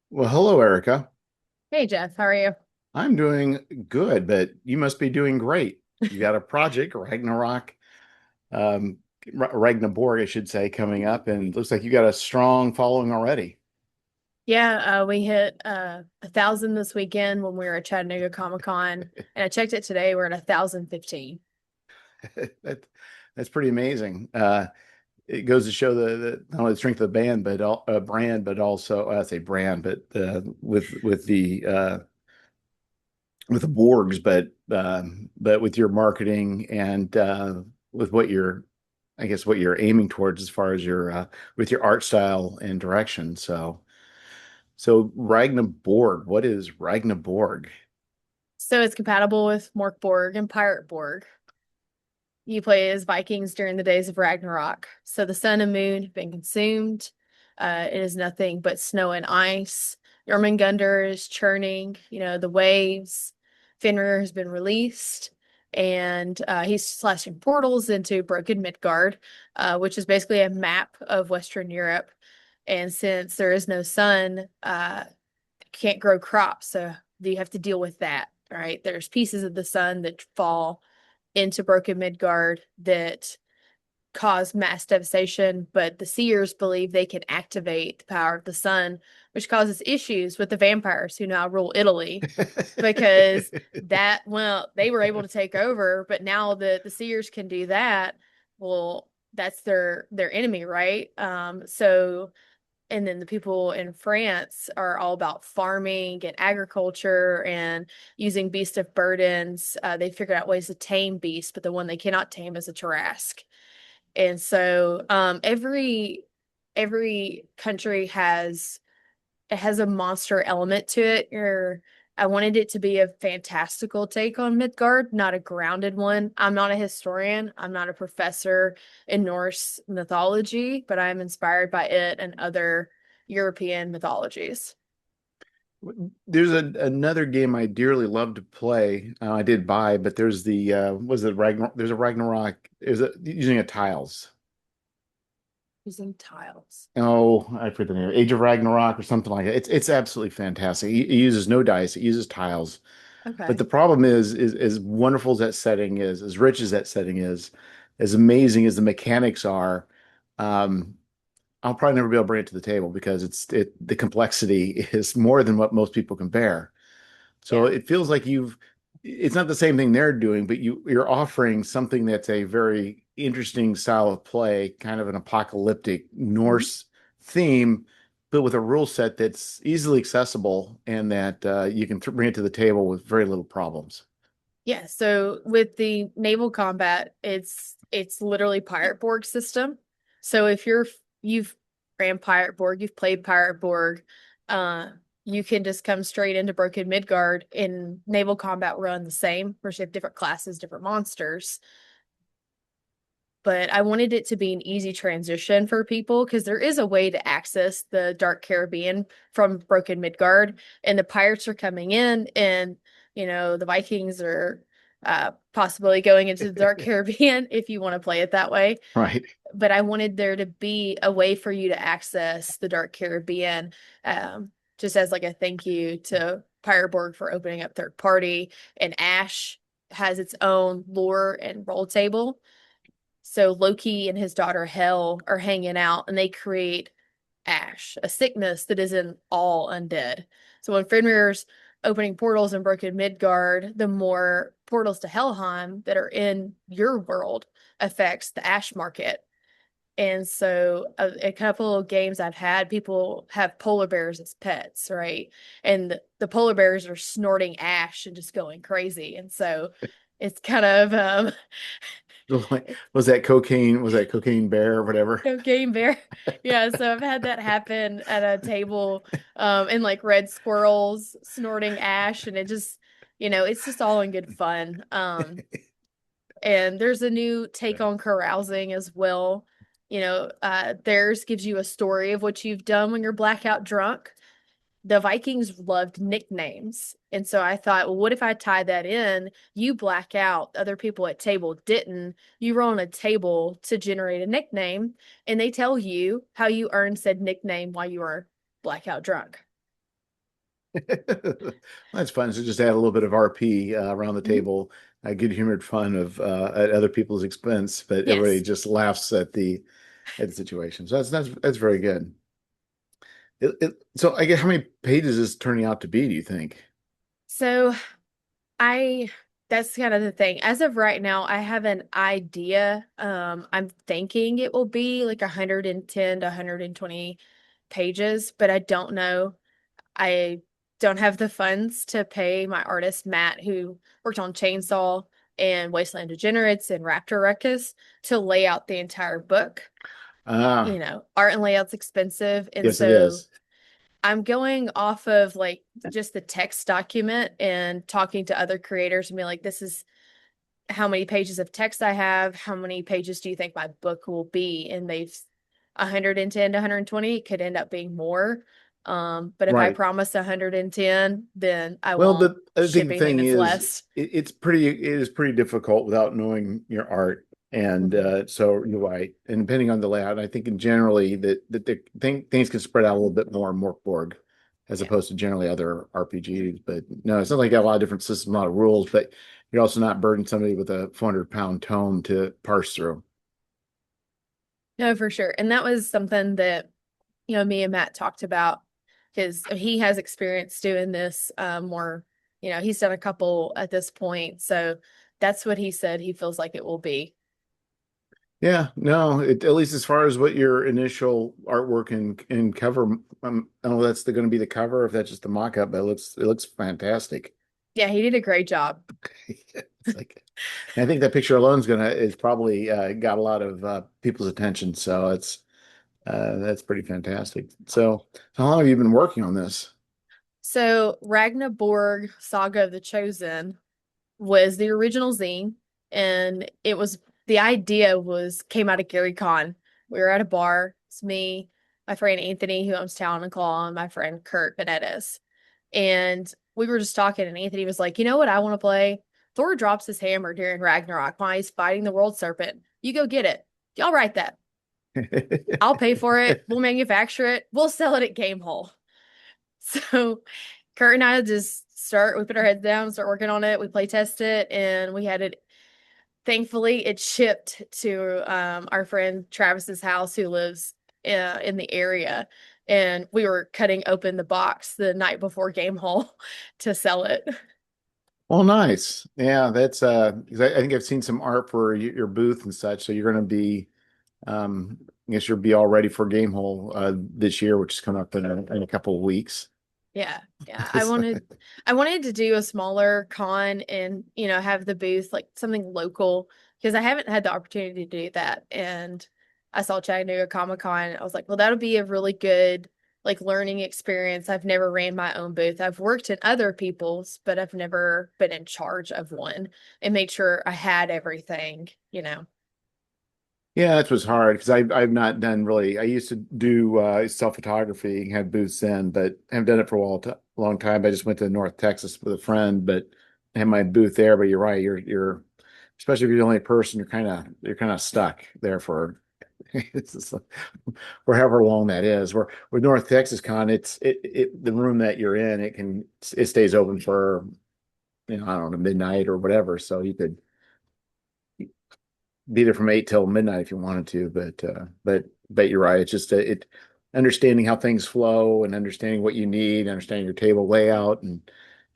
Well, hello, Erica. Hey Jeff, how are you? I'm doing good, but you must be doing great. You got a project, Ragnarok, um, Ragnaborg, I should say, coming up, and it looks like you got a strong following already. Yeah, we hit 1,000 this weekend when we were at Chattanooga Comic Con, and I checked it today. We're at 1,015. That, that's pretty amazing. It goes to show the not only the strength of the band, but brand, but also I say brand, but with the Borgs, but with your marketing and with what you're, I guess, what you're aiming towards as far as your with your art style and direction. So Ragnaborg, what is Ragnaborg? So it's compatible with Mork Borg and Pirate Borg. You play as Vikings during the days of Ragnarok. So the sun and moon have been consumed. It is nothing but snow and ice. Jormungandr is churning, the waves. Fenrir has been released, and he's slashing portals into Broken Midgard, which is basically a map of Western Europe. And since there is no sun, can't grow crops, so you have to deal with that, right? There's pieces of the sun that fall into Broken Midgard that cause mass devastation, but the seers believe they can activate the power of the sun, which causes issues with the vampires who now rule Italy because they were able to take over, but now the seers can do that. Well, that's their enemy, right? So and then the people in France are all about farming and agriculture and using beast of burdens. They figured out ways to tame beasts, but the one they cannot tame is a Tarrasque. And so every country has a monster element to it. I wanted it to be a fantastical take on Midgard, not a grounded one. I'm not a historian. I'm not a professor in Norse mythology, but I'm inspired by it and other European mythologies. There's another game I dearly love to play. I did buy, but there's the was it Ragnar? There's a Ragnarok. Is it using a tiles? Using tiles. Oh, I forget the name. Age of Ragnarok or something like that. It's absolutely fantastic. It uses no dice. It uses tiles. But Okay. the problem is as wonderful as that setting is, as rich as that setting is, as amazing as the mechanics are, um, I'll probably never be able to bring it to the table because the complexity is more than what most people can bear. So Yeah. it feels like it's not the same thing they're doing, but you're offering something that's a very interesting style of play, kind of an apocalyptic Mhm. Norse theme, but with a rule set that's easily accessible and that you can bring it to the table with very little problems. Yeah, so with the naval combat, it's literally Pirate Borg system. So if you've ran Pirate Borg, you've played Pirate Borg, uh, you can just come straight into Broken Midgard in naval combat run the same. Of course, you have different classes, different monsters. But I wanted it to be an easy transition for people because there is a way to access the Dark Caribbean from Broken Midgard, and the pirates are coming in, and the Vikings are possibly going into the Dark Caribbean if you want to play it that way. Right. But I wanted there to be a way for you to access the Dark Caribbean, just as like a thank you to Fireborg for opening up third party, and Ash has its own lore and roll table. So Loki and his daughter Hel are hanging out and they create Ash, a sickness that isn't all undead. So when Fenrir's opening portals in Broken Midgard, the more portals to Helheim that are in your world affects the Ash market. And so a couple of games I've had, people have polar bears as pets, right? And the polar bears are snorting ash and just going crazy. And so it's kind of Was that cocaine? Was that cocaine bear or whatever? Cocaine bear. Yeah, so I've had that happen at a table, and like red squirrels snorting ash, and it's just all in good fun. And there's a new take on carousing as well. Theirs gives you a story of what you've done when you're blackout drunk. The Vikings loved nicknames. And so I thought, well, what if I tie that in? You black out, other people at table didn't. You roll on a table to generate a nickname, and they tell you how you earned said nickname while you were blackout drunk. That's fun. So just add a little bit of RP around the Mhm. table, good humored fun of at other people's expense, but everybody Yes. just laughs at the situation. So that's very good. So I guess how many pages is turning out to be, do you think? So I that's kind of the thing. As of right now, I have an idea. I'm thinking it will be like 110 to 120 pages, but I don't know. I don't have the funds to pay my artist Matt, who worked on Chainsaw and Wasteland Degenerates and Raptor Ruckus, to lay out the entire book. Ah, Art and layout's expensive, and yes, it so is. I'm going off of like just the text document and talking to other creators and be like, this is how many pages of text I have. How many pages do you think my book will be? And they've 110 to 120 could end up being more. But if I Right. promise 110, then I Well, won't I think ship the anything thing that's is, less. it is pretty difficult without knowing your art, and Mhm. so you're right. And depending on the layout, I think in generally that things can spread out a little bit more in Morkborg as Yeah. opposed to generally other RPGs. But no, it's not like you got a lot of different systems, a lot of rules, but you're also not burdening somebody with a 400-pound tome to parse through. No, for sure. And that was something that, me and Matt talked about because he has experience doing this more, he's done a couple at this point. So that's what he said he feels like it will be. Yeah, no, at least as far as what your initial artwork and cover, I don't know if that's going to be the cover, if that's just the mock-up, but it looks fantastic. Yeah, he did a great job. It's like, and I think that picture alone is probably got a lot of people's attention. So that's pretty fantastic. So how long have you been working on this? So Ragnaborg Saga of the Chosen was the original zine, and it was the idea was came out of Gary Con. We were at a bar. It's me, my friend Anthony, who owns Talon and Claw, and my friend Kurt Benettes. And we were just talking, and Anthony was like, "You know what I want to play? Thor drops his hammer during Ragnarok while he's fighting the world serpent. You go get it. Y'all write that. I'll pay for it. We'll manufacture it. We'll sell it at Gamehole." So Kurt and I just we put our heads down, start working on it. We play test it, and we had it. Thankfully, it shipped to our friend Travis's house, who lives in the area. And we were cutting open the box the night before Game Hall to sell it. Well, nice. Yeah, that's 'cause I think I've seen some art for your booth and such. So you're going to be, I guess you'll be all ready for Game Hole this year, which is coming up in a couple of weeks. Yeah, yeah. I wanted to do a smaller con and, have the booth like something local because I haven't had the opportunity to do that. And I saw Chattanooga Comic Con. I was like, well, that'll be a really good like learning experience. I've never ran my own booth. I've worked in other people's, but I've never been in charge of one and made sure I had everything. Yeah, that was hard because I've not done really. I used to do self photography, had booths then, but haven't done it for long time. I just went to North Texas with a friend, but I had my booth there. But you're right, you're especially if you're the only person, you're kind of stuck there for it's just like, for however long that is. Where with North Texas Con, the room that you're in, it stays open for I don't know, midnight or whatever. So you could be there from 8 till midnight if you wanted to, but you're right. It's just it understanding how things flow and understanding what you need, understanding your table layout and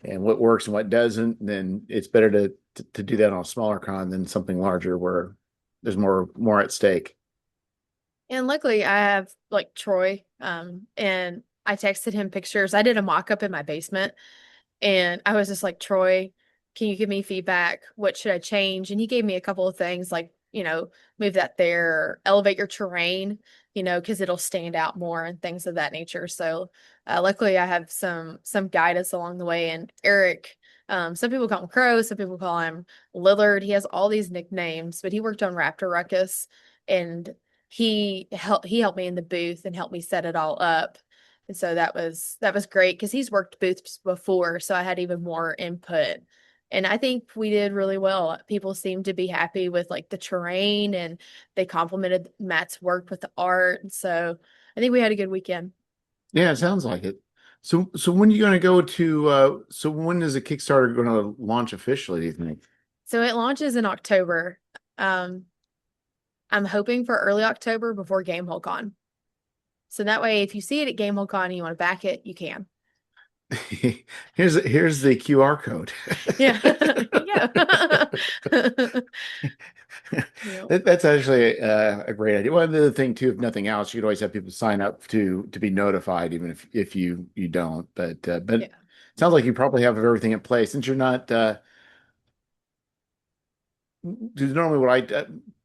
what works and what doesn't. Then it's better to do that on a smaller con than something larger where there's more at stake. And luckily I have like Troy, and I texted him pictures. I did a mock-up in my basement. And I was just like, Troy, can you give me feedback? What should I change? And he gave me a couple of things like, move that there, elevate your terrain, because it'll stand out more and things of that nature. So luckily I have some guidance along the way. And Eric, some people call him Crow, some people call him Lillard. He has all these nicknames, but he worked on Raptor Ruckus, and he helped me in the booth and helped me set it all up. And so that was great because he's worked booths before, so I had even more input. And I think we did really well. People seemed to be happy with like the terrain, and they complimented Matt's work with the art. And so I think we had a good weekend. Yeah, it sounds like it. So when are you going to go to so when is the Kickstarter going to launch officially, do you think? So it launches in October. Um, I'm hoping for early October before GameholeCon. So that way, if you see it at GameholeCon and you want to back it, you can. Here's the QR code. Yeah. Yeah. Yeah. That's actually a great idea. One other thing too, if nothing else, you could always have people sign up to be notified, even if you don't. But Yeah. it sounds like you probably have everything in place since you're not. 'Cause normally what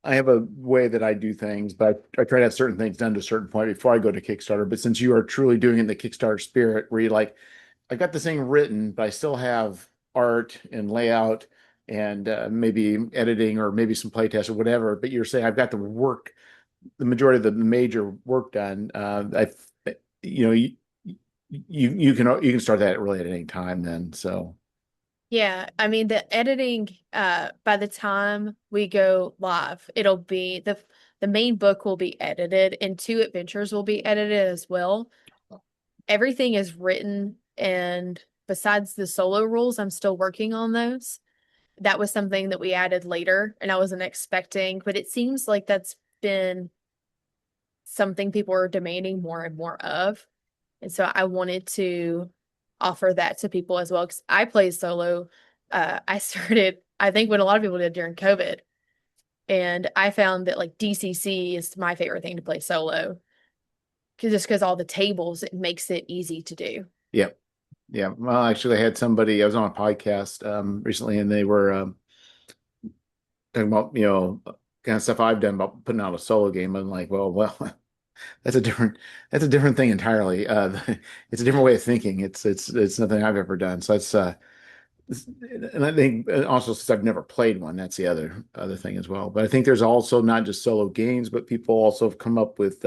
I have a way that I do things, but I try to have certain things done to a certain point before I go to Kickstarter. But since you are truly doing it in the Kickstarter spirit, where you like I got this thing written, but I still have art and layout and maybe editing or maybe some playtest or whatever. But you're saying I've got the majority of the major work done. You know, you can start that really at any time then. So Yeah, I mean the editing by the time we go live, it'll be the main book will be edited and two adventures will be edited as well. Everything is written and besides the solo rules, I'm still working on those. That was something that we added later and I wasn't expecting, but it seems like that's been something people are demanding more and more of. And so I wanted to offer that to people as well because I play solo. I started, I think, what a lot of people did during COVID. And I found that like DCC is my favorite thing to play solo because all the tables, it makes it easy to do. yeah, yeah. Well, actually, I had somebody. I was on a podcast recently, and they were talking about kind of stuff I've done about putting out a solo game. I'm like, well, that's a different thing entirely. It's a different way of thinking. It's nothing I've ever done. So and I think also since I've never played one, that's the other thing as well. But I think there's also not just solo games, but people also have come up with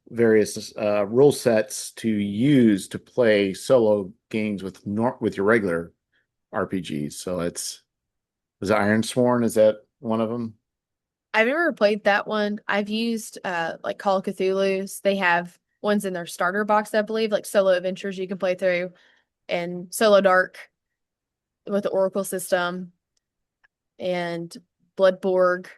various rule sets to use to play solo games with your regular RPGs. So was it Ironsworn? Is that one of them? I've never played that one. I've used like Call of Cthulhu's. They have ones in their starter box, I believe, like solo adventures you can play through and solo dark with the Oracle system and Blood Borg.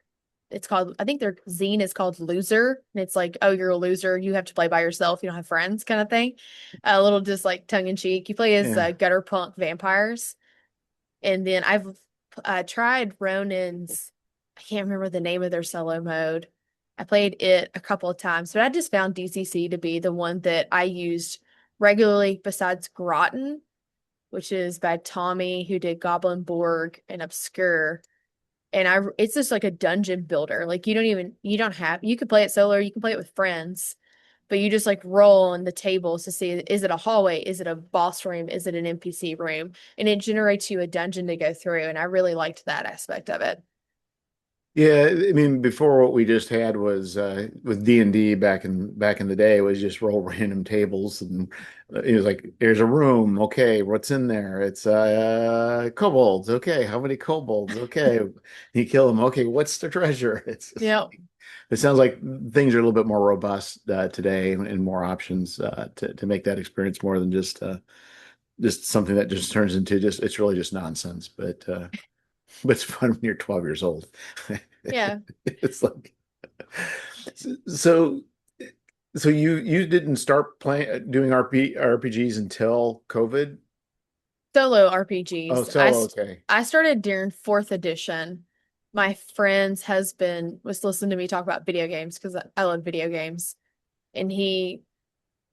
It's called, I think their zine is called Loser. And it's like, oh, you're a loser. You have to play by yourself. You don't have friends, kind of thing. A little just like tongue in cheek. You play as Yeah. gutter punk vampires. And then I've tried Ronin's, I can't remember the name of their solo mode. I played it a couple of times, but I just found DCC to be the one that I used regularly besides Groton, which is by Tommy, who did Goblin Borg and Obscure. And it's just like a dungeon builder. Like you don't have, you could play it solo, or you can play it with friends, but you just like roll on the tables to see, is it a hallway? Is it a boss room? Is it an NPC room? And it generates you a dungeon to go through. And I really liked that aspect of it. Yeah, I mean, before what we just had was with D&D back in the day, it was just roll random tables, and it was like, "There's a room. Okay, what's in there? It's kobolds. Okay, how many kobolds? Okay, you kill them. Okay, what's the treasure?" Yeah. It sounds like things are a little bit more robust today and more options to make that experience more than just something that just turns into just it's really just nonsense, but it's fun when you're 12 years old. Yeah. It's like so so you didn't start playing doing RPGs until COVID? Solo Oh, RPGs. solo, okay. I started during fourth edition. My friend's husband was listening to me talk about video games because I love video games. And he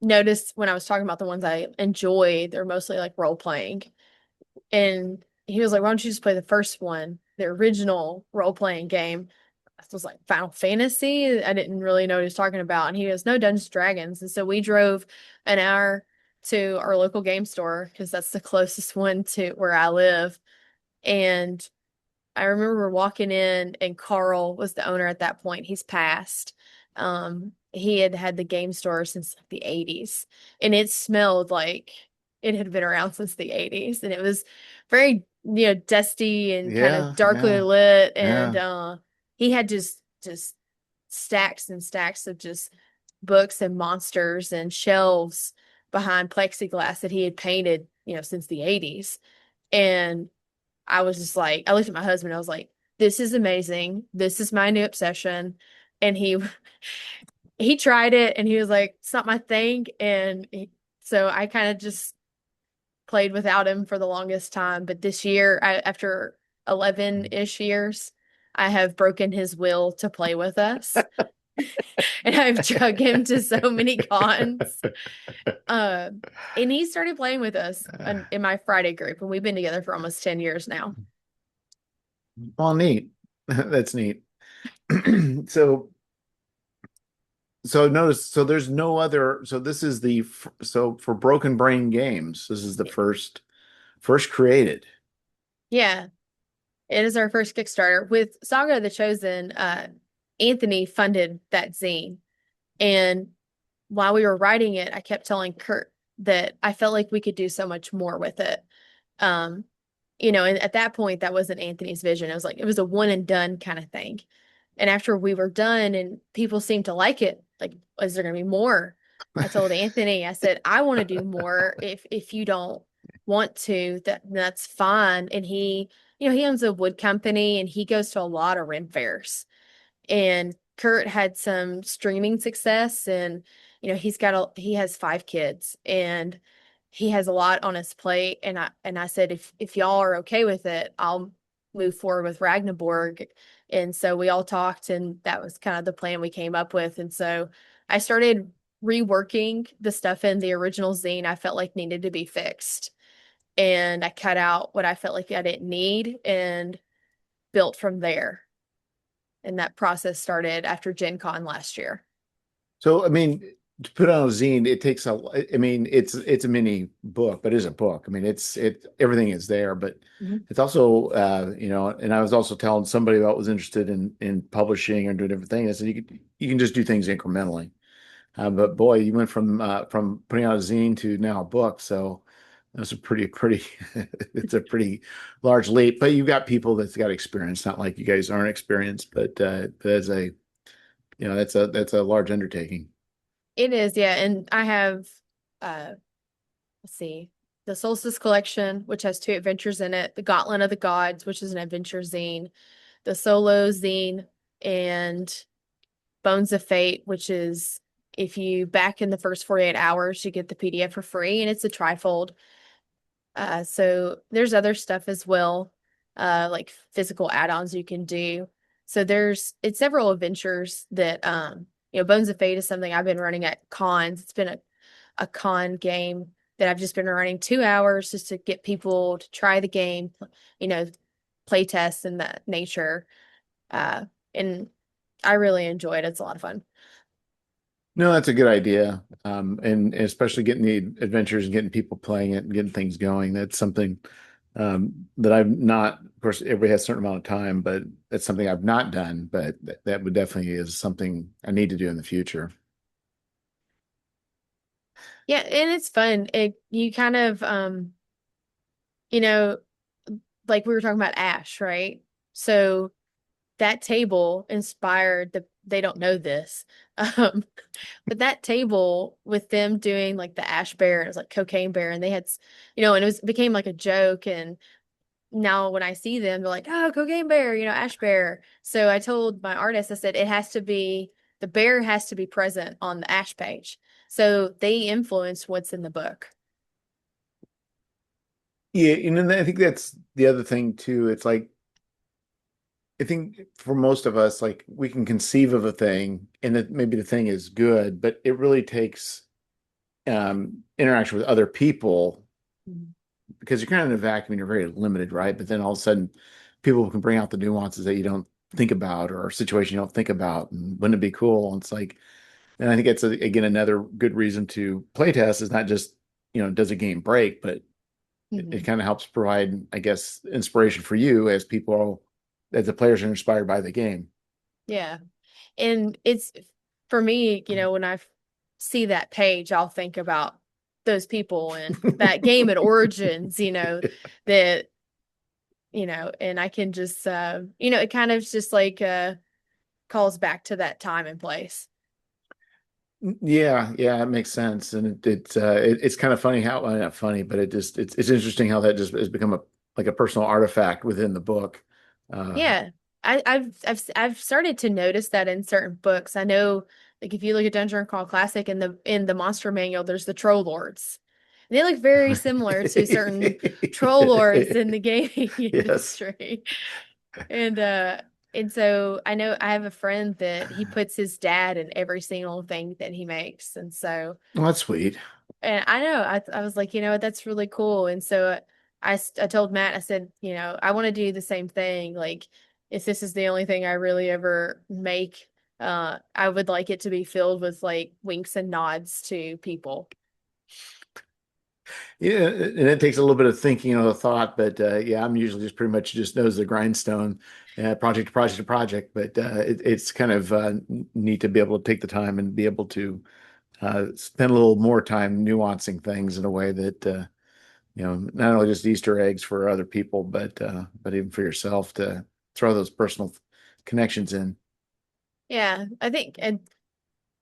noticed when I was talking about the ones I enjoy, they're mostly like role playing. And he was like, why don't you just play the first one, the original role playing game? I was like, Final Fantasy? I didn't really know what he was talking about. And he goes, no, Dungeons and Dragons. And so we drove an hour to our local game store because that's the closest one to where I live. And I remember walking in and Carl was the owner at that point. He's passed. He had had the game store since like the 80s and it smelled like it had been around since the 80s and it was very, dusty and kind of Yeah, darkly yeah, lit and yeah. he had just stacks and stacks of just books and monsters and shelves behind plexiglass that he had painted, since the 80s. And I was just like, I looked at my husband, I was like, this is amazing. This is my new obsession. And he tried it and he was like, it's not my thing. So I kind of just played without him for the longest time. But this year, after 11-ish years, I have broken his will to play with us. And I've drug him to so many cons. Uh, and he started playing with us in my Friday group, and we've been together for almost 10 years now. Well, neat. That's neat. So, so notice, so there's no other, so this is so for Broken Brain Games, this is the first created. Yeah, it is our first Kickstarter. With Saga of the Chosen, Anthony funded that zine. And while we were writing it, I kept telling Kurt that I felt like we could do so much more with it. Um, and at that point, that wasn't Anthony's vision. It was like, it was a one and done kind of thing. And after we were done and people seemed to like it, like, is there going to be more? I told Anthony, I said, I want to do more. If you don't want to, that's fine. And he owns a wood company and he goes to a lot of Ren fairs. And Kurt had some streaming success, and he has 5 kids and he has a lot on his plate. And I said, if y'all are okay with it, I'll move forward with RAGNABORG. And so we all talked, and that was kind of the plan we came up with. And so I started reworking the stuff in the original zine I felt like needed to be fixed. And I cut out what I felt like I didn't need and built from there. And that process started after Gen Con last year. So, I mean, to put on a zine, it takes I mean, it's a mini book, but it's a book. I mean, everything is there, but Mhm. it's also, and I was also telling somebody that was interested in publishing and doing different things. I said you can just do things incrementally. But boy, you went from putting out a zine to now a book, so that's a pretty it's a pretty large leap. But you've got people that's got experience. Not like you guys aren't experienced, but that's that's a large undertaking. It is, yeah. And I have, uh, let's see, the Solstice Collection, which has 2 adventures in it, the Gauntlet of the Gods, which is an adventure zine, the Solo zine, and Bones of Fate, which is if you back in the first 48 hours, you get the PDF for free, and it's a trifold. So there's other stuff as well, like physical add-ons you can do. So it's several adventures that Bones of Fate is something I've been running at cons. It's been a con game that I've just been running 2 hours just to get people to try the game, you know, play tests and that nature. And I really enjoy it. It's a lot of fun. No, that's a good idea. And especially getting the adventures and getting people playing it and getting things going. That's something that I've not, of course, everybody has a certain amount of time, but that's something I've not done. But that would definitely is something I need to do in the future. Yeah, and it's fun. You kind of you know, like we were talking about Ash, right? So that table inspired they don't know this. Um, but that table with them doing like the Ash Bear, it was like Cocaine Bear, and they had, and became like a joke. And now when I see them, they're like, oh, Cocaine Bear, Ash Bear. So I told my artist, I said, the bear has to be present on the Ash page. So they influence what's in the book. Yeah, and then I think that's the other thing too. It's like I think for most of us, like we can conceive of a thing and that maybe the thing is good, but it really takes interaction with other people Mhm. because you're kind of in a vacuum and you're very limited, right? But then all of a sudden, people can bring out the nuances that you don't think about or a situation you don't think about. And wouldn't it be cool? And it's like, and I think it's again another good reason to play test is not just, does a game break, but it Mhm. kind of helps provide, I guess, inspiration for you as the players are inspired by the game. Yeah. And it's for me, when see that page, I'll think about those people and that game at Origins, that, and I can just, it kind of just like calls back to that time and place. Yeah, yeah, it makes sense, and it's kind of funny how well, not funny, but it's interesting how that just has become a like a personal artifact within the book. Uh, Yeah. I've started to notice that in certain books. I know, like if you look at Dungeon Crawl Classic in the monster manual, there's the troll lords. And they look very similar to certain troll lords in the gaming yes, industry. And and so I know I have a friend that he puts his dad in every single thing that he makes. And so well, that's sweet. and I know I was like, you know what, that's really cool. And so I told Matt, I said, you know, I want to do the same thing. Like if this is the only thing I really ever make, I would like it to be filled with like winks and nods to people. Yeah, and it takes a little bit of thinking and a thought, but yeah, I'm usually just pretty much just nose the grindstone, project to project to project. But it's kind of neat to be able to take the time and be able to spend a little more time nuancing things in a way that not only just Easter eggs for other people, but even for yourself to throw those personal connections in. Yeah, I think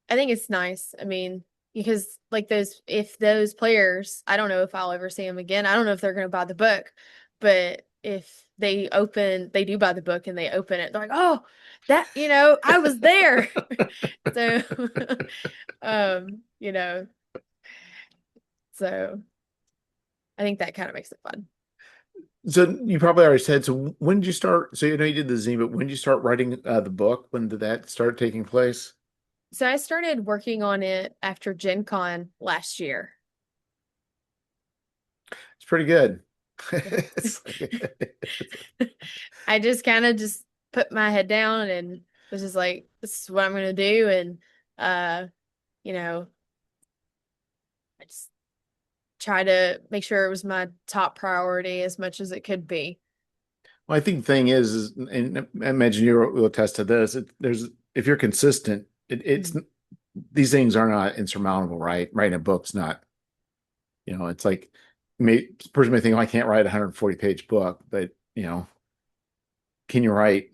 it's nice. I mean, because like those, if those players, I don't know if I'll ever see them again. I don't know if they're going to buy the book, but if they do buy the book and they open it, they're like, oh, that, you know, I was there. So, you know, so I think that kind of makes it fun. So you probably already said, so when did you start? So you know you did the zine, but when did you start writing the book? When did that start taking place? So I started working on it after Gen Con last year. It's pretty good. Yeah. It's I just kind of just put my head down and was just like, this is what I'm gonna do. And uh, you know, I just try to make sure it was my top priority as much as it could be. Well, I think the thing is, and I imagine you will attest to this. There's if you're consistent, it's Mhm. these things are not insurmountable, right? Writing a book's not, it's like person may think, oh, I can't write a 140-page book, but can you write,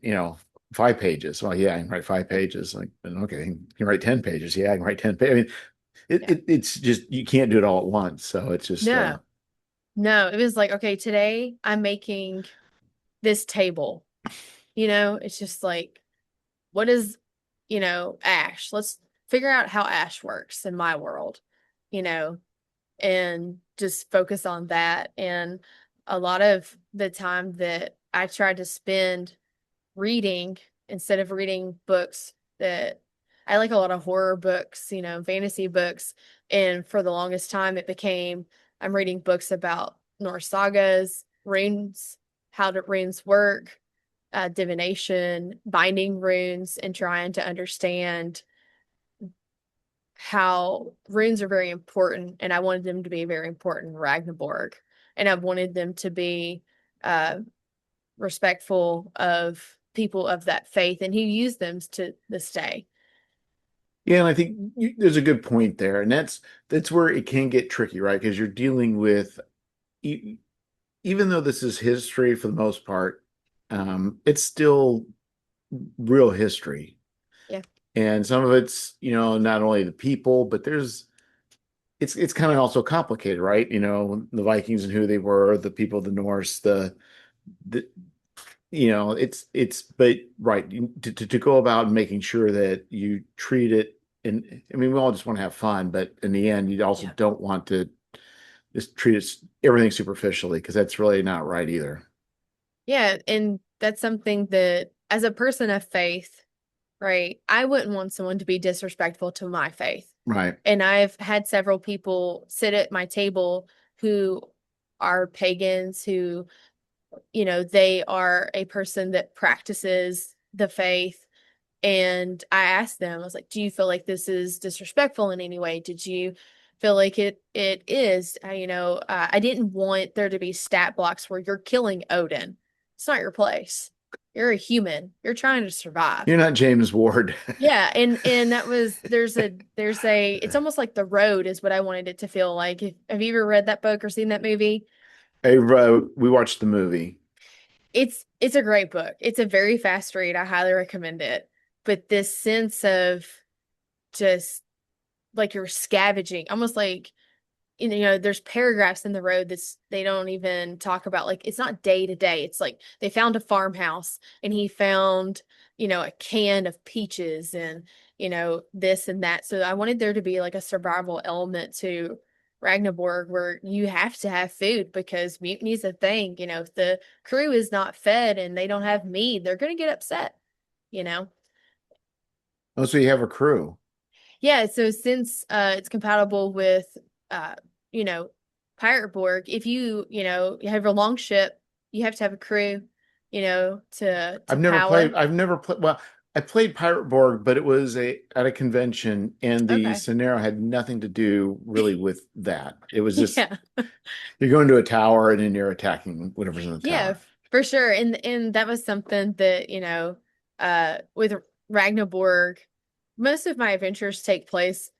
5 pages? Well, yeah, I can write five Yeah. pages. Like, okay, can you write 10 pages? Yeah, I can write 10 pages. I mean, Yeah. it's just you can't do it all at once. So it's just No, no, it was like, okay, today I'm making this table. You know, it's just like, what is, ash? Let's figure out how ash works in my world, you know, and just focus on that. And a lot of the time that I tried to spend reading instead of reading books that I like a lot of horror books, fantasy books. And for the longest time, it became I'm reading books about Norse sagas, runes, how do runes work, divination, binding runes, and trying to understand how runes are very important. And I wanted them to be very important in Ragnarok. And I wanted them to be uh, respectful of people of that faith and who use them to this day. yeah, and I think there's a good point there, and that's where it can get tricky, right? Because you're dealing with e- even though this is history for the most part, it's still real history. Yeah. And some of it's, not only the people, but it's kind of also complicated, right? The Vikings and who they were, the people of the Norse, the but right, to go about making sure that you treat it, and I mean, we all just want to have fun, but in the end, you also Yeah. don't want to just treat everything superficially because that's really not right either. Yeah. And that's something that, as a person of faith, right, I wouldn't want someone to be disrespectful to my faith. Right. And I've had several people sit at my table who are pagans, who, they are a person that practices the faith. And I asked them, I was like, do you feel like this is disrespectful in any way? Did you feel like it is? I didn't want there to be stat blocks where you're killing Odin. It's not your place. You're a human. You're trying to survive. You're not James Ward. Yeah, and that was there's a it's almost like The Road is what I wanted it to feel like. Have you ever read that book or seen that movie? We watched the movie. It's a great book. It's a very fast read. I highly recommend it. But this sense of just like you're scavenging, almost like, you know, there's paragraphs in the road that's they don't even talk about. Like, it's not day to day. It's like they found a farmhouse and he found, you know, a can of peaches and, you know, this and that. So I wanted there to be like a survival element to Ragnarok where you have to have food because mutiny is a thing. You know, if the crew is not fed and they don't have meat, they're going to get upset, you know? Oh, so you have a crew. Yeah, so since it's compatible with uh you know Pirate Borg, if you know you have a long ship, you have to have a crew, you know, to power. I've never played, well, I played Pirate Borg, but it was at a convention and the Okay. scenario had nothing to do really with that. It was just Yeah. you're going to a tower and then you're attacking whatever's in the Yeah, tower. for sure. And that was something that, you know, with Ragnarok, most of my adventures take place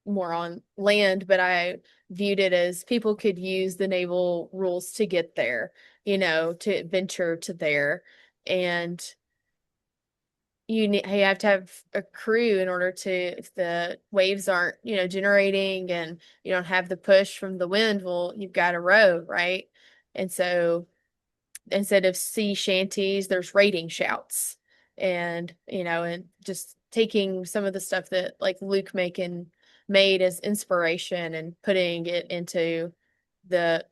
more on land, but I viewed it as people could use the naval rules to get there, you know, to venture to there. And you have to have a crew in order to, if the waves aren't, you know, generating and you don't have the push from the wind, well, you've got to row, right? And so instead of sea shanties, there's raiding shouts. And, you know, and just taking some of the stuff that like Luke making made as inspiration and putting it into the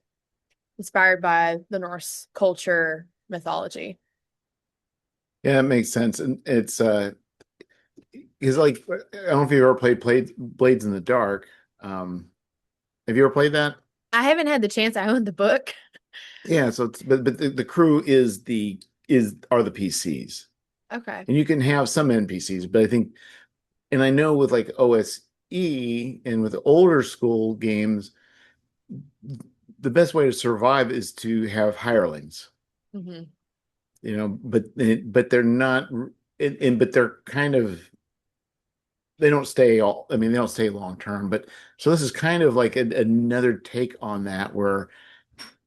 inspired by the Norse culture mythology. Yeah, it makes sense. And it's because like I don't know if you've ever played Blades in the Dark. Um, have you ever played that? I haven't had the chance. I own the book. Yeah, so it's but the crew is the is are the PCs. Okay. And you can have some NPCs, but I think and I know with like OSE and with older school games, the best way to survive is to have hirelings, Hmm. you know, but they're not but they're kind of they don't stay all I mean they don't stay long term, but so this is kind of like another take on that where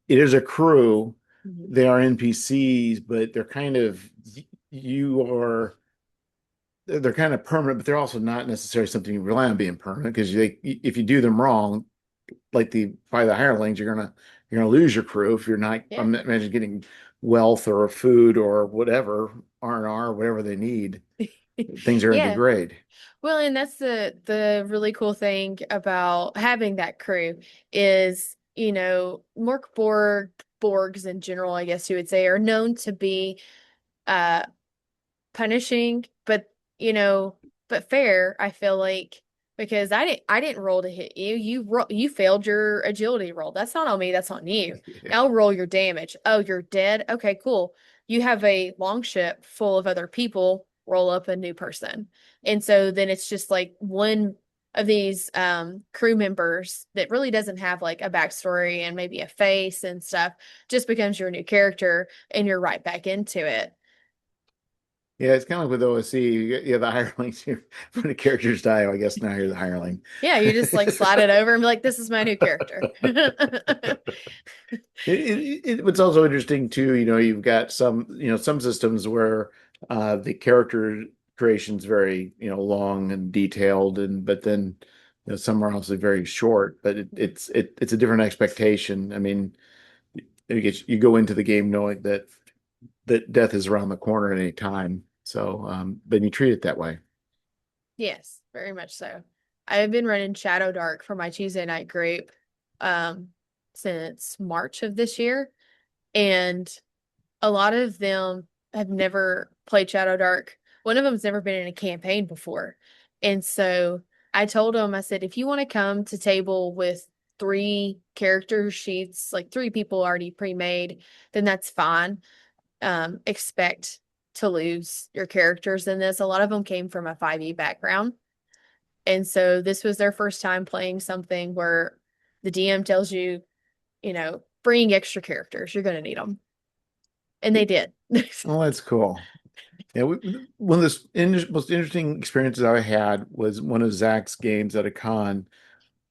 it is a crew, Hmm. they are NPCs, but they're kind of you are they're kind of permanent, but they're also not necessarily something you rely on being permanent because if you do them wrong, like by the hirelings, you're gonna lose your crew if you're not. Yeah. I'm imagine getting wealth or food or whatever R&R, whatever they need. Things are gonna Yeah. degrade. Well, and that's the really cool thing about having that crew is, you know, Borgs in general, I guess you would say, are known to be uh punishing, but you know, but fair, I feel like because I didn't roll to hit you. You failed your agility roll. That's not on me, that's on you. Yeah. Now roll your damage. Oh, you're dead. Okay, cool. You have a long ship full of other people, roll up a new person. And so then it's just like one of these crew members that really doesn't have like a backstory and maybe a face and stuff just becomes your new character and you're right back into it. Yeah, it's kind of like with OSC. You have the hirelings. When the characters die, I guess now you're the hireling. Yeah, you just like slide it over and be like, this is my new character. It's also interesting too, you know, you've got some systems where the character creation's very, long and detailed and but then some are also very short, but it's a different expectation. I mean, you go into the game knowing that death is around the corner at any time. So then you treat it that way. Yes, very much so. I've been running Shadow Dark for my Tuesday night group um since March of this year, and a lot of them have never played Shadow Dark. One of them's never been in a campaign before. And so I told him, I said, if you want to come to table with three character sheets, like three people already pre-made, then that's fine. Expect to lose your characters in this. A lot of them came from a 5e background. And so this was their first time playing something where the DM tells you, you know, bring extra characters. You're going to need them. And they did. Oh, that's cool. Yeah, one of the most interesting experiences I had was one of Zach's games at a con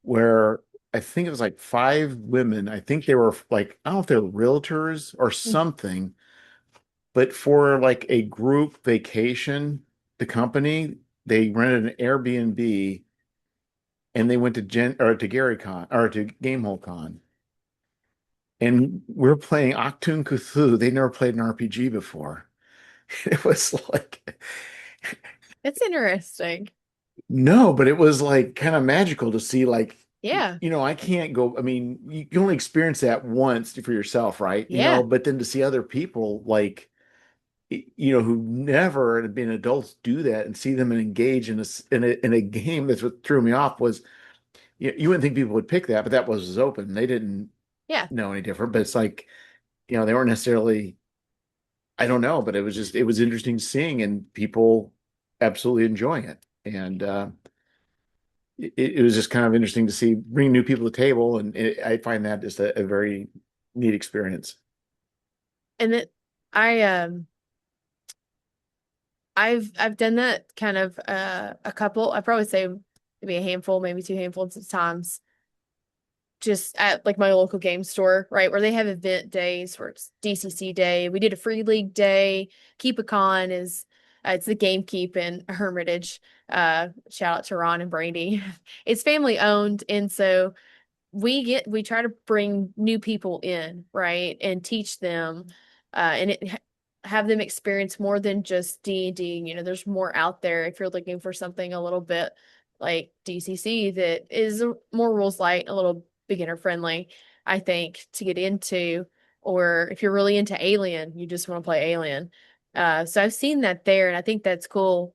where I think it was like five women. I think they were like, I don't know if they're realtors or something, but for like a group vacation, the company, they rented an Airbnb and they went to Gary Con or to Gamehole Con, and we're playing Octoon Cthulhu. They never played an RPG before. It was like It's interesting. no, but it was like kind of magical to see like Yeah. I can't go. I mean, you can only experience that once for yourself, right? Yeah. But then to see other people like who never had been adults do that and see them engage in a game. That's what threw me off was you wouldn't think people would pick that, but that was open. They didn't Yeah. know any different, but it's like, they weren't necessarily, I don't know, but it was interesting seeing and people absolutely enjoying it. And it was just kind of interesting to see bring new people to the table. And I find that just a very neat experience. And then I I've done that kind of a couple, I probably say maybe a handful, maybe two handfuls of times just at like my local game store, right? Where they have event days where it's DCC day. We did a free league day. Keep a Con is it's the Gamekeep in Hermitage. Shout out to Ron and Brandy. It's family owned, and so we try to bring new people in, right, and teach them, and have them experience more than just D&D. There's more out there if you're looking for something a little bit like DCC that is more rules light, a little beginner friendly, I think, to get into. Or if you're really into Alien, you just want to play Alien. So I've seen that there, and I think that's cool.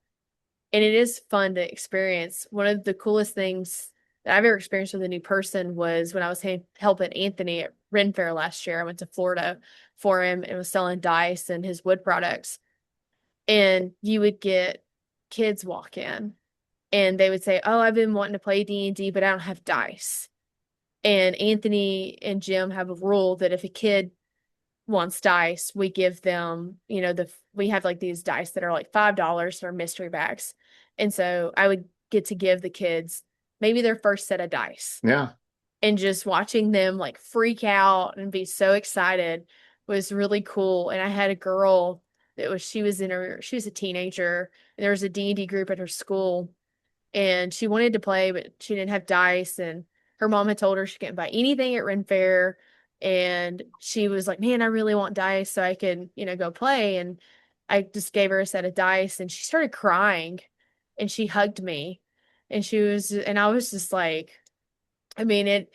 And it is fun to experience. One of the coolest things that I've ever experienced with a new person was when I was helping Anthony at Ren Fair last year. I went to Florida for him and was selling dice and his wood products. And you would get kids walk in and they would say, "Oh, I've been wanting to play D&D, but I don't have dice." And Anthony and Jim have a rule that if a kid wants dice, we give them, we have like these dice that are like $5 for mystery bags. And so I would get to give the kids maybe their first set of dice. Yeah. And just watching them like freak out and be so excited was really cool. And I had a girl that she was a teenager, and there was a D&D group at her school, and she wanted to play, but she didn't have dice. And her mom had told her she couldn't buy anything at Ren Fair. And she was like, "Man, I really want dice so I can, go play." And I just gave her a set of dice, and she started crying, and she hugged me. And I was just like, I mean,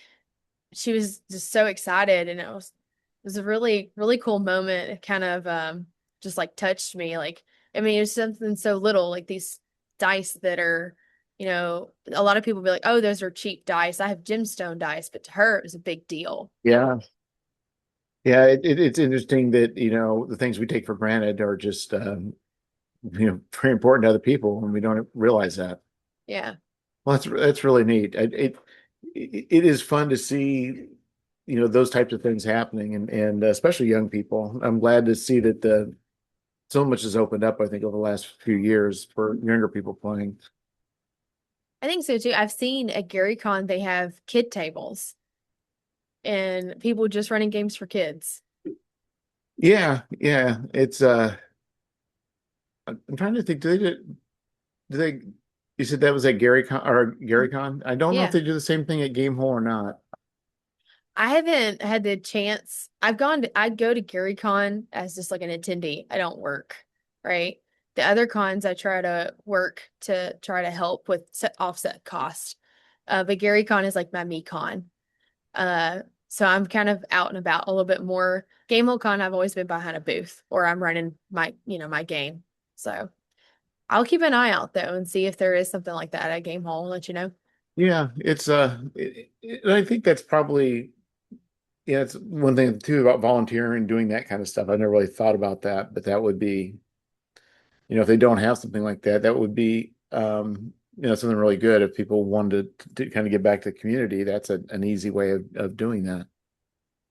she was just so excited, and it was a really, really cool moment. It kind of just like touched me. Like, I mean, it was something so little, like these dice that are, a lot of people be like, "Oh, those are cheap dice. I have gemstone dice," but to her, it was a big deal. Yeah. Yeah. It's interesting that, the things we take for granted are just, very important to other people and we don't realize that. Yeah. Well, that's really neat. It is fun to see, those types of things happening and especially young people. I'm glad to see that so much has opened up, I think, over the last few years for younger people playing. I think so too. I've seen at Gary Con they have kid tables and people just running games for kids. Yeah, yeah. It's I'm trying to think, do they you said that was at Gary Con? I don't know if Yeah. they do the same thing at Game Hole or not. I haven't had the chance. I'd go to Gary Con as just like an attendee. I don't work, right? The other cons I try to work to try to help with offset cost. But Gary Con is like my me con. So I'm kind of out and about a little bit more. Gamehole Con, I've always been behind a booth or I'm running my game. So I'll keep an eye out though and see if there is something like that at Gamehole and let you know. Yeah, I think that's probably yeah, it's one thing too about volunteering and doing that kind of stuff. I never really thought about that, but that would be, if they don't have something like that, that would be, something really good. If people wanted to kind of get back to the community, that's an easy way of doing that.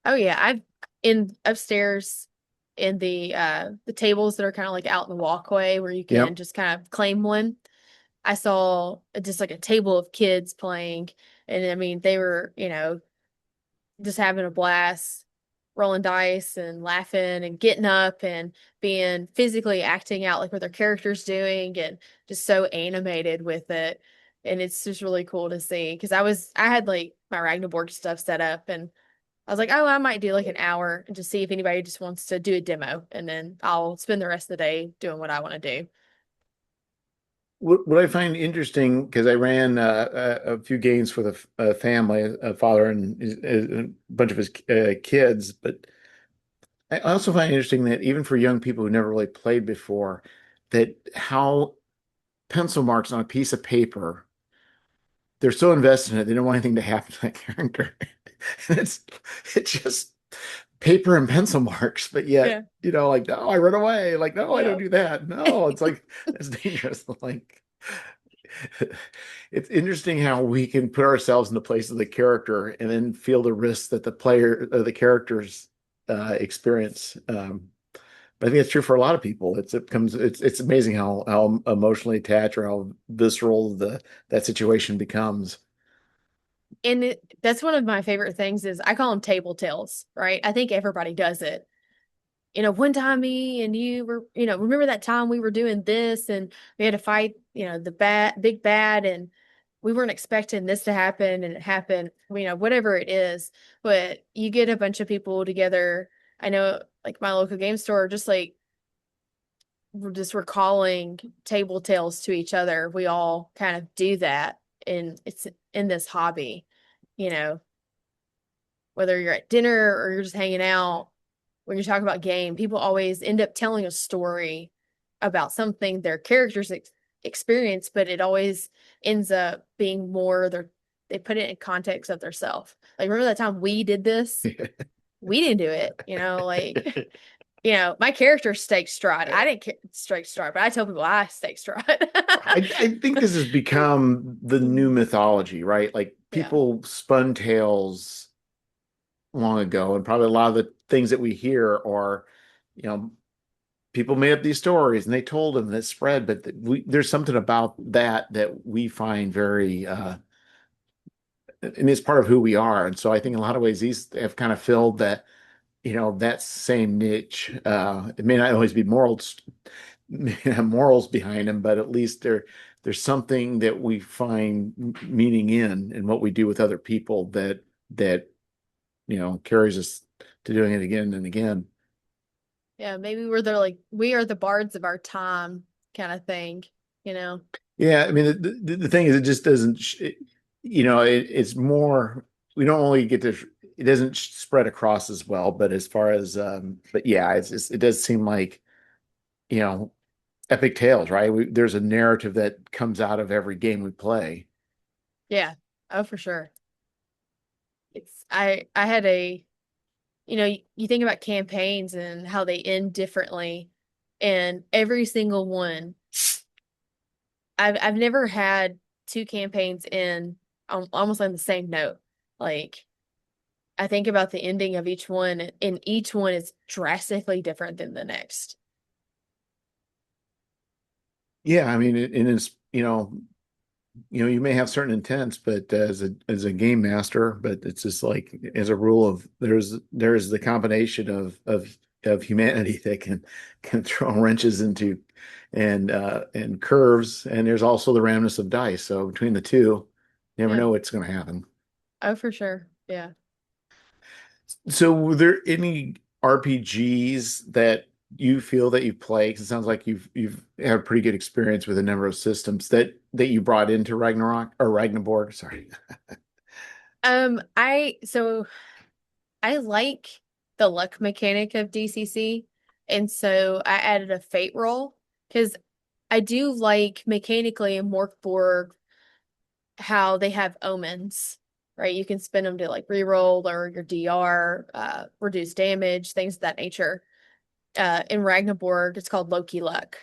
Oh yeah, I've in upstairs in the tables that are kind of like out in the walkway where you can Yep. just kind of claim one. I saw just like a table of kids playing, and I mean they were, just having a blast, rolling dice and laughing and getting up and being physically acting out like what their character's doing and just so animated with it. And it's just really cool to see because I had like my Ragnaborg stuff set up and I was like, oh, I might do like an hour and just see if anybody just wants to do a demo, and then I'll spend the rest of the day doing what I want to do. What I find interesting, because I ran a few games for the family, a father and a bunch of his kids, but I also find it interesting that even for young people who never really played before, that how pencil marks on a piece of paper, they're so invested in it, they don't want anything to happen to that character. And it's just paper and pencil marks, but yet, Yeah. like, no, I run away. Like, no, I don't Yeah. do that. No, it's like it's dangerous. Like it's interesting how we can put ourselves in the place of the character and then feel the risks that the player or the characters experience. But I think it's true for a lot of people. It's amazing how emotionally attached or how visceral that situation becomes. And that's one of my favorite things is I call them table tales, right? I think everybody does it. One time me and you were, remember that time we were doing this and we had to fight, the big bad, and we weren't expecting this to happen and it happened, whatever it is. But you get a bunch of people together. I know like my local game store, just like we're just recalling table tales to each other. We all kind of do that, and it's in this hobby, you know, whether you're at dinner or you're just hanging out, when you talk about game, people always end up telling a story about something their characters experience, but it always ends up being more they put it in context of their self. Like, remember that time we did this? We didn't do it, like, my character staked stride. I didn't stake stride, but I tell people I stake stride. I think this has become the new mythology, right? Like Yeah. people spun tales long ago, and probably a lot of the things that we hear are, you know, people made up these stories and they told them that spread, but there's something about that we find very, and it's part of who we are. And so I think in a lot of ways these have kind of filled that same niche. It may not always be morals behind them, but at least there's something that we find meaning in what we do with other people that carries us to doing it again and again. Yeah, maybe we are the bards of our time kind of thing, you know. Yeah, I mean the thing is, it just doesn't. It's more. We don't only get to. It doesn't spread across as well. But as far as, but yeah, it does seem like you know epic tales, right? There's a narrative that comes out of every game we play. Yeah. Oh, for sure. I had you think about campaigns and how they end differently, and every single one, I've never had two campaigns in almost on the same note. Like, I think about the ending of each one, and each one is drastically different than the next. Yeah, I mean, it is. You may have certain intents, but as a game master, but it's just like as a rule of there's the combination of humanity that can throw wrenches into and curves, and there's also the randomness of dice. So between the two, you never Yeah. know what's going to happen. Oh, for sure. Yeah. So were there any RPGs that you feel that you play? Because it sounds like you've had a pretty good experience with a number of systems that you brought into Ragnarok or Ragnaborg. Sorry. So I like the luck mechanic of DCC, and so I added a fate roll because I do like mechanically in Morkborg how they have omens, right? You can spin them to like reroll or your DR, reduce damage, things of that nature. In Ragnaborg, it's called Loki luck.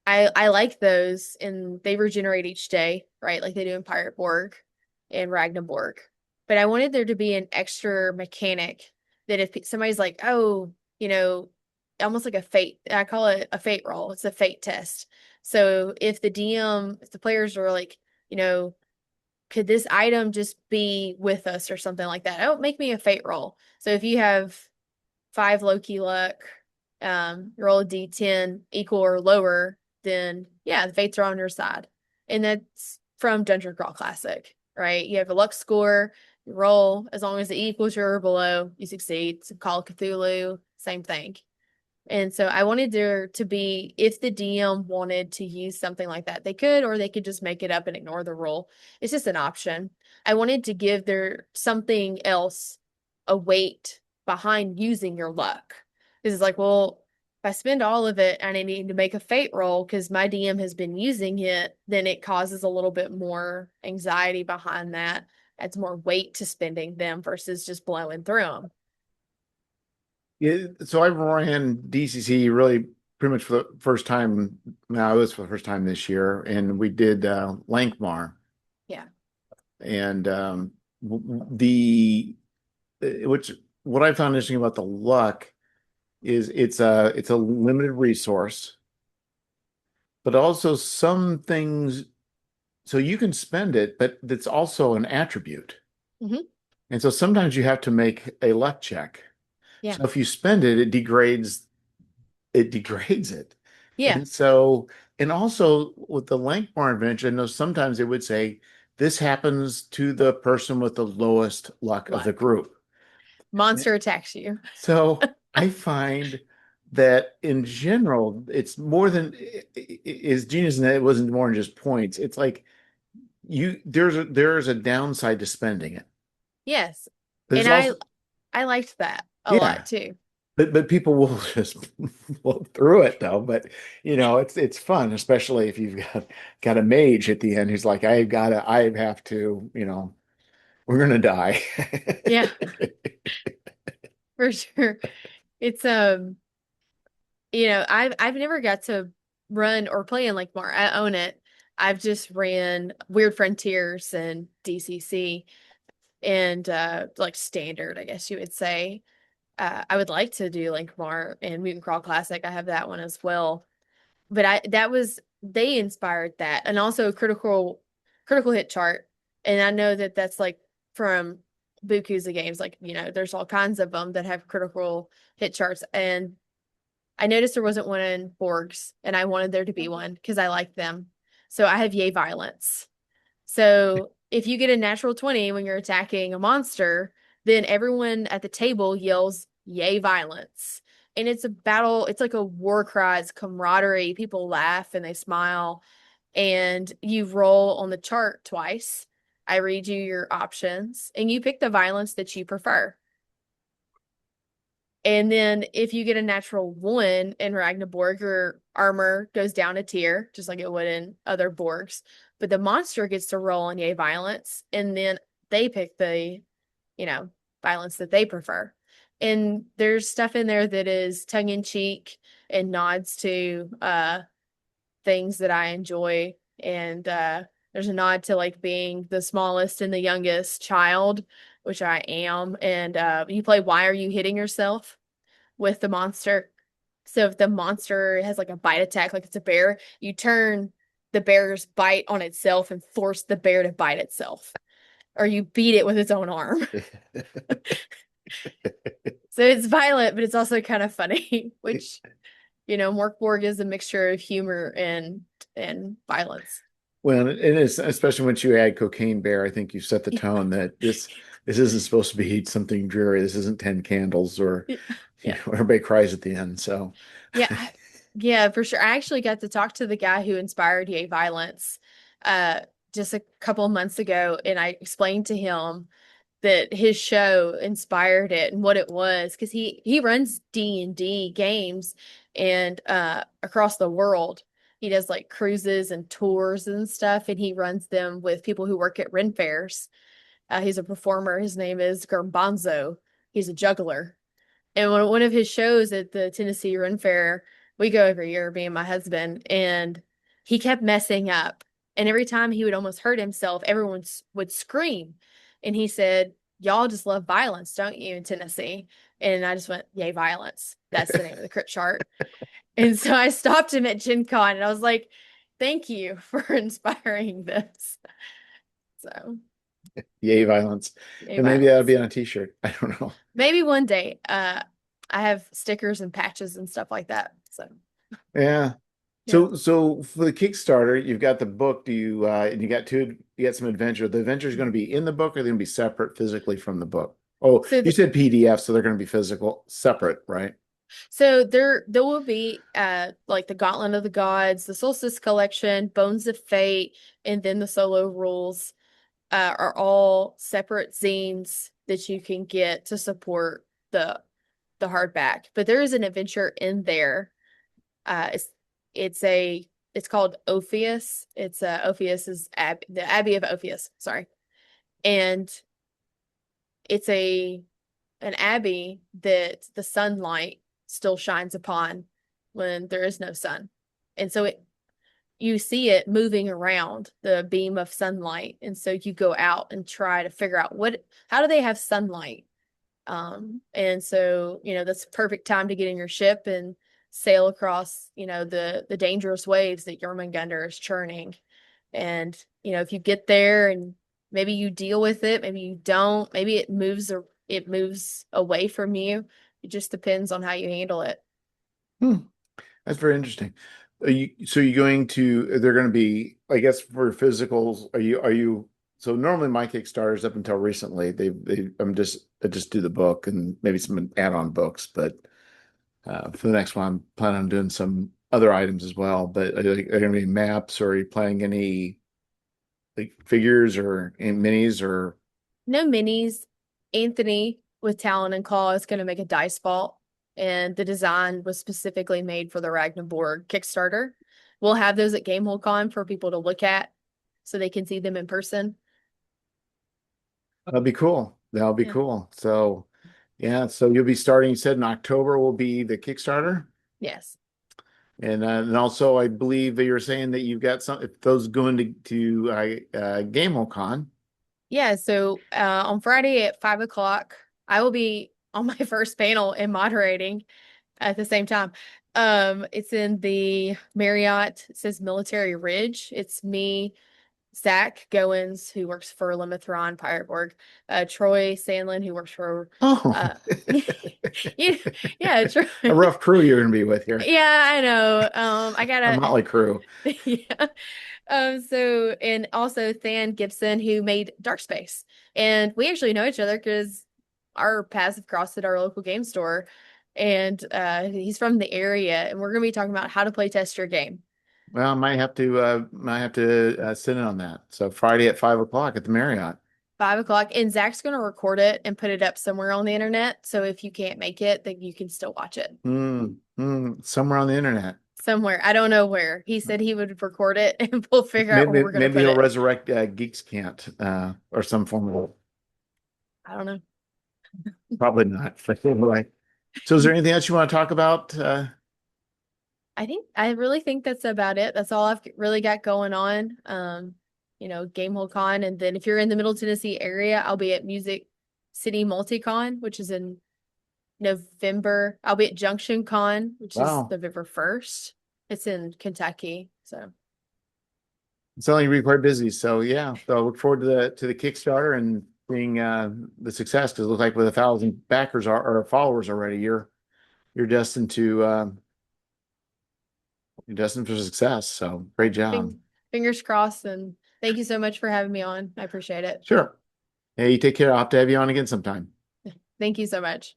I like those, and they regenerate each day, right? Like they do in Pirate Borg and Ragnaborg. But I wanted there to be an extra mechanic that if somebody's like, oh, almost like a fate, I call it a fate roll. It's a fate test. So if if the players are like, you know, could this item just be with us or something like that? Oh, make me a fate roll. So if you have 5 Loki luck, roll a D10 equal or lower, then yeah, the fates are on your side. And from Dungeon Crawl Classic, right? You have a luck score, you roll, as long as it equals or below, you succeed. So Call of Cthulhu, same thing. And so I wanted there to be, if the DM wanted to use something like that, they could, or they could just make it up and ignore the rule. It's just an option. I wanted to give there something else, a weight behind using your luck. Because it's like, well, if I spend all of it and I need to make a fate roll because my DM has been using it, then it causes a little bit more anxiety behind that. Adds more weight to spending them versus just blowing through them. Yeah, so I ran DCC really pretty much for the first time. Now it was for the first time this year, and we did Lankmar, Yeah. and the which what I found interesting about the luck is it's a limited resource, but also some things. So you can spend it, but it's also an attribute, Hmm. and so sometimes you have to make a luck check. Yeah. So if you spend it, it degrades it. Yeah. And so, and also with the Lankmore invention, I know sometimes it would say this happens to the person with the lowest luck of the Luck. group. Monster attacks you. So I find that in general, it's more than is genius, and it wasn't more than just points. It's like there's a downside to spending it. Yes. There's And I also I liked that a lot yeah, too. but people will just float through it though. But it's fun, especially if you've got a mage at the end who's like, I have to, we're gonna die. Yeah, for sure. It's I've never got to run or play in Lake Mar. I own it. I've just ran Weird Frontiers and DCC and like standard, I guess you would say. I would like to do Lake Mar and Mutant Crawl Classic. I have that one as well. But they inspired that, and also critical hit chart. And I know that that's like from Buku's games, like there's all kinds of them that have critical hit charts. And I noticed there wasn't one in Borg's, and I wanted there to be one because I like them. So I have Yay Violence. So if you get a natural 20 when you're attacking a monster, then everyone at the table yells Yay Violence. And it's a battle, it's like a war cry, it's camaraderie. People laugh and they smile. And you roll on the chart twice. I read you your options, and you pick the violence that you prefer. And then if you get a natural 1 in Ragnarok, your armor goes down a tier, just like it would in other Borgs. But the monster gets to roll on yay violence, and then they pick the, you know, violence that they prefer. And there's stuff in there that is tongue in cheek and nods to things that I enjoy. And there's a nod to like being the smallest and the youngest child, which I am. And you play Why Are You Hitting Yourself with the monster. So if the monster has like a bite attack, like it's a bear, you turn the bear's bite on itself and force the bear to bite itself, or you beat it with its own arm. So it's violent, but it's also kind of funny, which Mork Borg is a mixture of humor and violence. Well, and it's especially once you add Cocaine Bear, I think you set the tone that this isn't supposed to be something dreary. This isn't 10 candles or Yeah. everybody cries at the end. So Yeah. Yeah, for sure. I actually got to talk to the guy who inspired Yay Violence uh just a couple of months ago, and I explained to him that his show inspired it and what it was, because he runs D&D games and across the world. He does like cruises and tours and stuff, and he runs them with people who work at Ren fairs. He's a performer. His name is Garbanzo. He's a juggler. And one of his shows at the Tennessee Ren Fair, we go every year, me and my husband, and he kept messing up. And every time he would almost hurt himself, everyone would scream. And he said, "Y'all just love violence, don't you, in Tennessee?" And I just went, "Yay, violence." That's the name of the crypt chart. And so I stopped him at Gen Con and I was like, "Thank you for inspiring this." So, yay, violence. yay, And maybe that'll violence. be on a t-shirt. I don't know. Maybe one day. I have stickers and patches and stuff like that. So Yeah. Yeah. So for the Kickstarter, you've got the book. Do you and you got some adventure. The adventure is going to be in the book, or they're going to be separate physically from the book? Oh, So you the, said PDF, so they're going to be physical, separate, right? so there will be like the Gauntlet of the Gods, the Solstice Collection, Bones of Fate, and then the solo rules are all separate zines that you can get to support the hardback. But there is an adventure in there. It's it's a it's called Ophius. It's Ophius is the Abbey of Ophius, sorry. And it's an abbey that the sunlight still shines upon when there is no sun. And so you see it moving around the beam of sunlight. And so you go out and try to figure out how do they have sunlight? And so, that's the perfect time to get in your ship and sail across, the dangerous waves that Jormungandr is churning. And, if you get there and maybe you deal with it, maybe you don't, maybe it moves away from you. It just depends on how you handle it. Hmm, that's very interesting. So you're going to, they're going to be, I guess, for physicals. So normally my Kickstarters up until recently, I just do the book and maybe some add-on books, but for the next one, I'm planning on doing some other items as well. But are there going to be maps, or are you planning any like figures or any minis or? No minis. Anthony with Talon and Claw is going to make a dice vault, and the design was specifically made for the RAGNABORG Kickstarter. We'll have those at GameholeCon for people to look at so they can see them in person. That'll be cool. That'll be Yeah. cool. So, yeah, so you'll be starting, you said in October will be the Kickstarter. Yes. And also, I believe that you're saying that you've got some, if those going to GameholeCon. Yeah. So on Friday at 5 o'clock, I will be on my first panel and moderating at the same time. It's in the Marriott. It says Military Ridge. It's me, Zach Goins, who works for Limithron Pirate Borg, Troy Sandlin, who works for Oh, uh yeah, yeah, Troy. a rough crew you're going to be with here. Yeah, I know. I A gotta motley crew. yeah. So and also Than Gibson, who made Dark Space. And we actually know each other because our paths have crossed at our local game store. And he's from the area, and we're gonna be talking about how to play test your game. Well, I might have to sit in on that. So Friday at 5 o'clock at the Marriott. 5 o'clock, and Zach's gonna record it and put it up somewhere on the internet. So if you can't make it, then you can still watch it Somewhere on the internet. somewhere. I don't know where. He said he would record it, and we'll figure out where we're gonna Maybe put he'll it. resurrect Geeks Can't or some form of, I don't know. probably not. But anyway. So is there anything else you want to talk about? I really think that's about it. That's all I've really got going on. Gamehole Con. And then if you're in the Middle Tennessee area, I'll be at Music City Multicon, which is in November. I'll be at Junction Con, which is Wow. November 1st. It's in Kentucky. So It's only be quite busy. So yeah. So I look forward to the Kickstarter and seeing the success, because it looks like with 1,000 backers or followers already, you're destined to you're destined for success. So great job. fingers crossed. And thank you so much for having me on. I appreciate it. Sure. Hey, you take care. I'll have to have you on again sometime. Thank you so much.